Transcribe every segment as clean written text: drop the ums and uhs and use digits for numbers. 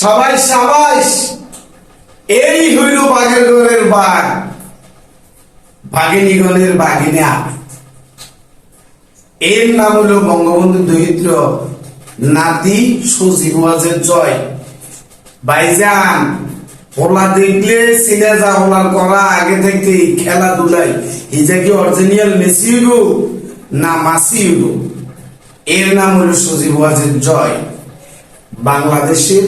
সবাই সাবাস। এই হইল বাঘের ঘরের বাঘ, বাঘিনীগণের বাঘিনা। এর নাম হলো বঙ্গবন্ধু দরিদ্র নাতি সজীব ওয়াজেদ জয়। ভাইজান, হোলা দেখলে চিনে যা, হোলার করা আগে থেকে খেলাধুলায় এটা কি অরিজিনাল মেসি হইল না মাসি হইল? এর নাম হলো সজীব ওয়াজেদ জয়। বাংলাদেশের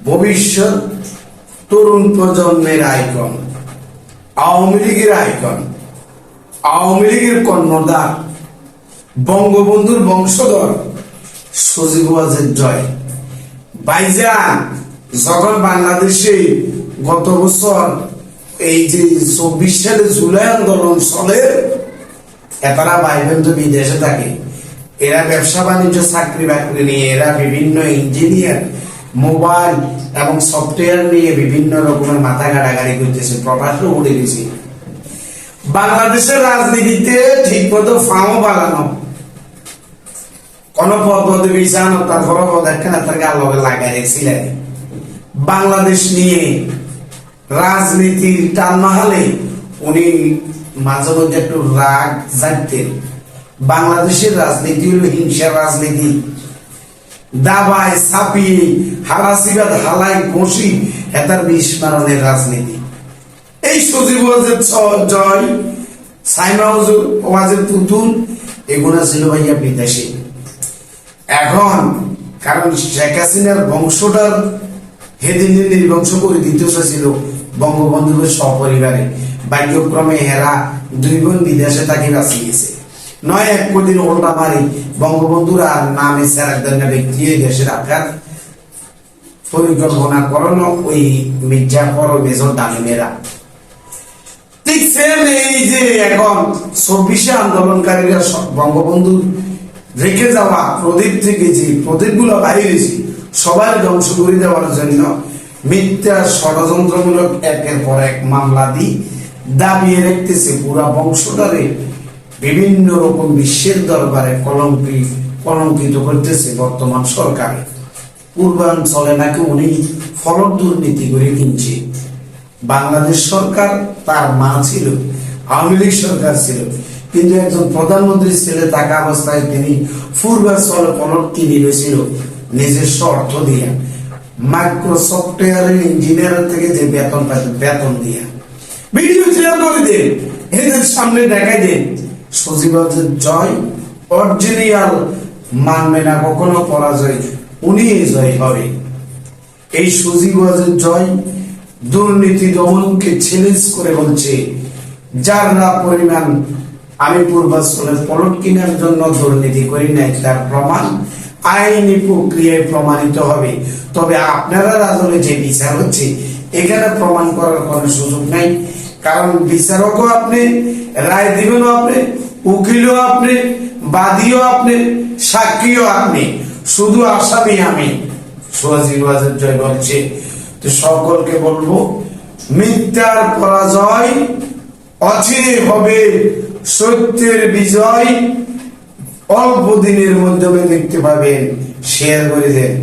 ভবিষ্যৎ তরুণ প্রজন্মের আইকন, আওয়ামী লীগের আইকন, আওয়ামী লীগের কর্ণধার, বঙ্গবন্ধুর বংশধর সজীব ওয়াজেদ জয়। ভাইজান, যখন বাংলাদেশে গত বছর এই যে 24 সালে জুলাই আন্দোলন চলে, এতারা ভাইবেন তো বিদেশে থাকে, এরা ব্যবসা বাণিজ্য চাকরি বাকরি নিয়ে, এরা বিভিন্ন ইঞ্জিনিয়ার, মোবাইল এবং সফটওয়্যার নিয়ে বিভিন্ন রকমের মাথা ঘাটাঘাটি করতেছে, প্রকাশ্য উঠে গেছে। বাংলাদেশের রাজনীতিতে ঠিক মতো ফাও বাড়ানো, কোন পদ্ধতি বিচানো, তারপর দেখেন তার গালকে লাগাই রেখেছিলেন। বাংলাদেশ নিয়ে রাজনীতির টালমাহালে উনি মাঝে মধ্যে একটু রাগ জানতেন। বাংলাদেশের রাজনীতি হলো হিংসার রাজনীতি, দাবায় ছাপিয়ে হারাসিবাদ হালাই ঘষি হেতার বিষ মারণের রাজনীতি। এই সজীব ওয়াজেদ জয়, সাইমা ওয়াজেদ পুতুল এগুলো ছিল ভাইয়া বিদেশে। এখন কারণ শেখ হাসিনার বংশটার হেদিন নির্বংশ করে দিতে ছিল বঙ্গবন্ধুর সপরিবারে, ভাগ্যক্রমে হেরা দুই বোন বিদেশে তাকে বাঁচিয়েছে। নয় এক কোটির ওল্টা মারি বঙ্গবন্ধুর আর নামে সেরাকদার ব্যক্তি দেশে রাখার পরিকল্পনা করানো ওই মির্জাফর ও মেজর ডালিমেরা। ঠিক সেম এই যে এখন 24 আন্দোলনকারীরা বঙ্গবন্ধু রেখে যাওয়া প্রদীপ থেকে যে প্রদীপ গুলো বাইরেছে সবাই ধ্বংস করে দেওয়ার জন্য মিথ্যা ষড়যন্ত্রমূলক একের পর এক মামলা দিয়ে দাবিয়ে রাখতেছে পুরা বংশটারে, বিভিন্ন রকম বিশ্বের দরবারে কলঙ্কিত করতেছে বর্তমান সরকার। পূর্বাঞ্চলে নাকি উনি ফলক দুর্নীতি করে কিনছে। বাংলাদেশ সরকার তার মা ছিল, আওয়ামী লীগ সরকার ছিল, কিন্তু একজন প্রধানমন্ত্রী ছেলে থাকা অবস্থায় তিনি পূর্বাঞ্চলে ফলক কিনে নিয়েছিল নিজস্ব অর্থ দিয়ে, মাইক্রো সফটওয়্যারের ইঞ্জিনিয়ার থেকে যে বেতন পাইত বেতন দিয়ে। ভিডিও শেয়ার করে দেন, এদের সামনে দেখাই দেন। সজীব ওয়াজেদ জয় অরিজিনাল, মানবে না কখনো পরাজয়, উনি জয় হবে। এই সজীব ওয়াজেদ জয় দুর্নীতি দমনকে চ্যালেঞ্জ করে বলছে, যার না পরিমাণ আমি পূর্বাঞ্চলের প্লট কেনার জন্য দুর্নীতি করি নাই, তার প্রমাণ আইনি প্রক্রিয়ায় প্রমাণিত হবে। তবে আপনারা আসলে যে বিচার হচ্ছে এখানে প্রমাণ করার কোনো সুযোগ নাই, কারণ বিচারকও আপনি, রায় দিবেনও আপনি, উকিলও আপনি, বাদীও আপনি, সাক্ষীও আপনি, শুধু আসামি আমি। সজীব ওয়াজেদ জয় বলছে, তো সকলকে বলবো মিথ্যার পরাজয় অচিরে হবে, সত্যের বিজয় অল্প দিনের মাধ্যমে দেখতে পাবেন। শেয়ার করে দেন।